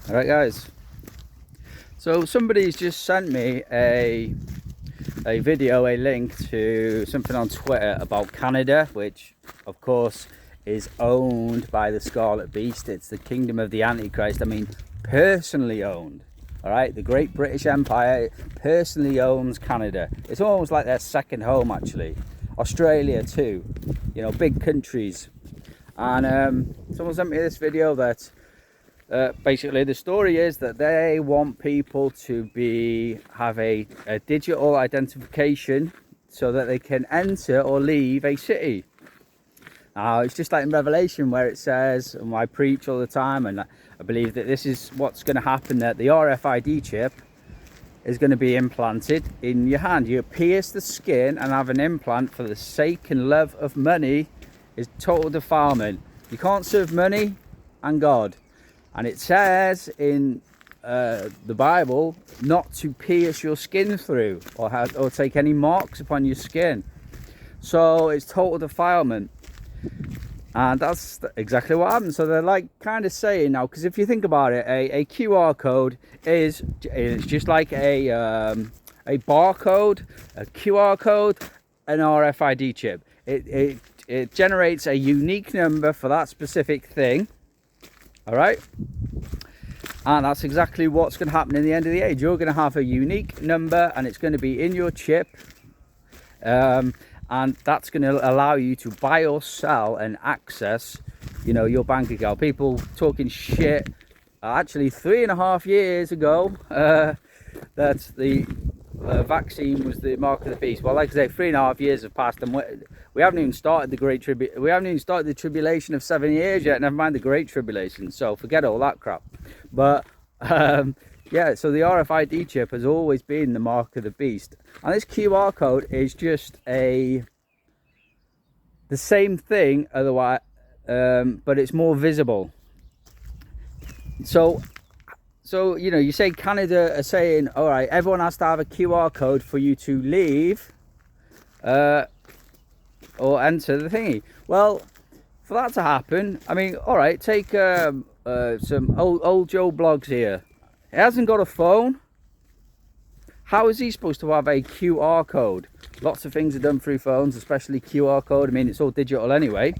All right, guys. So somebody's just sent me a video, a link to something on Twitter about Canada, which of course is owned by the Scarlet Beast. It's the kingdom of the Antichrist. I mean, personally owned. All right, the Great British Empire personally owns Canada. It's almost like their second home, actually. Australia too, you know, big countries. And someone sent me this video that basically the story is that they want people to have a digital identification so that they can enter or leave a city. Now, it's just like in Revelation where it says, and I preach all the time, and I believe that this is what's going to happen, that the RFID chip is going to be implanted in your hand. You pierce the skin and have an implant for the sake and love of money is total defilement. You can't serve money and God. And it says in the Bible not to pierce your skin through or take any marks upon your skin. So it's total defilement. And that's exactly what happened. So they're like kind of saying now, because if you think about it, a QR code is just like a barcode, a QR code, an RFID chip. It generates a unique number for that specific thing. All right. And that's exactly what's going to happen in the end of the age. You're going to have a unique number and it's going to be in your chip. And that's going to allow you to buy or sell and access, you know, your bank account. People talking shit. Actually, 3.5 years ago, that the vaccine was the mark of the beast. Well, like I say, 3.5 years have passed, and we haven't even started the tribulation of 7 years yet. Never mind the Great Tribulation. So forget all that crap. But yeah, so the RFID chip has always been the mark of the beast, and this QR code is just the same thing, otherwise, but it's more visible. So you know, you say Canada are saying, all right, everyone has to have a QR code for you to leave or enter the thingy. Well, for that to happen, I mean, all right, take some old Joe Blogs here. He hasn't got a phone. How is he supposed to have a QR code? Lots of things are done through phones, especially QR code. I mean, it's all digital anyway.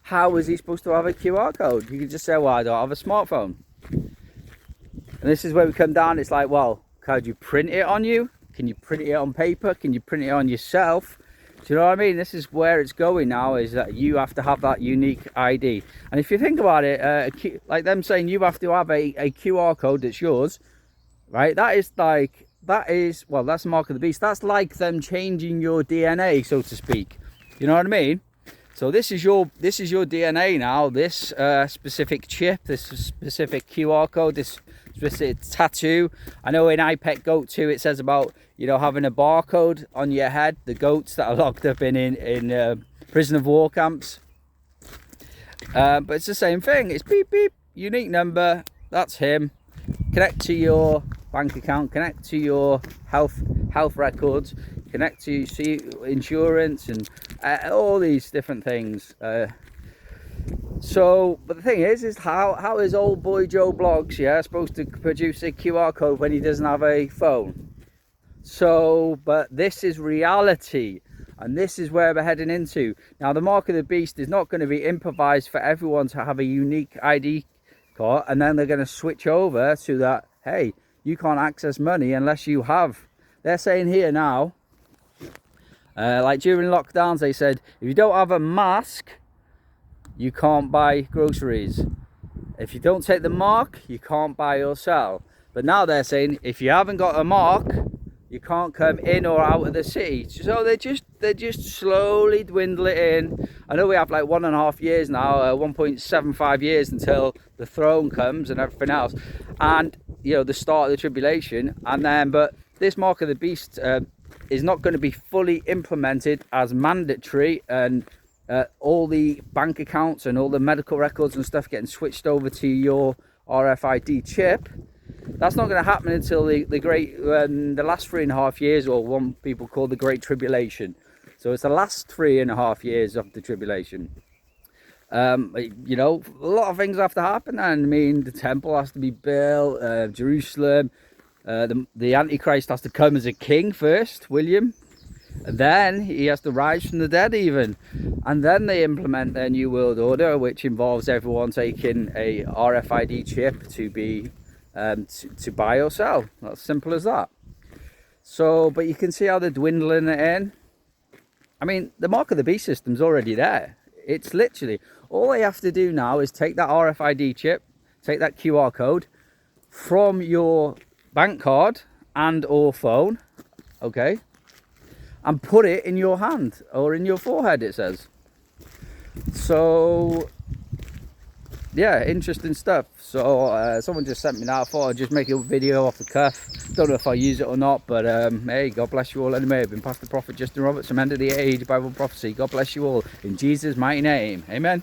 How is he supposed to have a QR code? You can just say, well, I don't have a smartphone. And this is where we come down. It's like, well, could you print it on you? Can you print it on paper? Can you print it on yourself? Do you know what I mean? This is where it's going now, is that you have to have that unique ID. And if you think about it, like them saying you have to have a QR code that's yours, right? Well, that's the mark of the beast. That's like them changing your DNA, so to speak. You know what I mean? So this is your DNA now, this specific chip, this specific QR code, this specific tattoo. I know in iPet Goat 2 it says about, you know, having a barcode on your head, the goats that are locked up in prison of war camps. But it's the same thing. It's beep beep, unique number, that's him. Connect to your bank account, connect to your health records, connect to insurance and all these different things. So, but the thing is how is old boy Joe Blogs, yeah, supposed to produce a QR code when he doesn't have a phone? So, but this is reality, and this is where we're heading into. Now, the mark of the beast is not going to be improvised for everyone to have a unique ID card, and then they're going to switch over to that, hey, you can't access money unless you have. They're saying here now, like during lockdowns, they said, if you don't have a mask, you can't buy groceries. If you don't take the mark, you can't buy or sell. But now they're saying, if you haven't got a mark, you can't come in or out of the city. So they just slowly dwindle it in. I know we have like 1.5 years now, 1.75 years until the throne comes and everything else, and you know, the start of the tribulation. And then, but this mark of the beast is not going to be fully implemented as mandatory, and all the bank accounts and all the medical records and stuff getting switched over to your RFID chip. That's not going to happen until the last 3.5 years, or what people call the Great Tribulation. So it's the last 3.5 years of the tribulation. You know, a lot of things have to happen. And I mean, the temple has to be built, Jerusalem, the Antichrist has to come as a king first, William. And then he has to rise from the dead even. And then they implement their new world order, which involves everyone taking a RFID chip to be to buy or sell. That's simple as that. So, but you can see how they're dwindling it in. I mean, the mark of the beast system's already there. It's literally, all they have to do now is take that RFID chip, take that QR code from your bank card and or phone, okay, and put it in your hand or in your forehead, it says. So yeah, interesting stuff. So someone just sent me that. I thought I'd just make a video off the cuff. Don't know if I use it or not, but hey, God bless you all anyway. I've been Pastor Prophet Justin Roberts from End of the Age Bible Prophecy. God bless you all in Jesus' mighty name. Amen.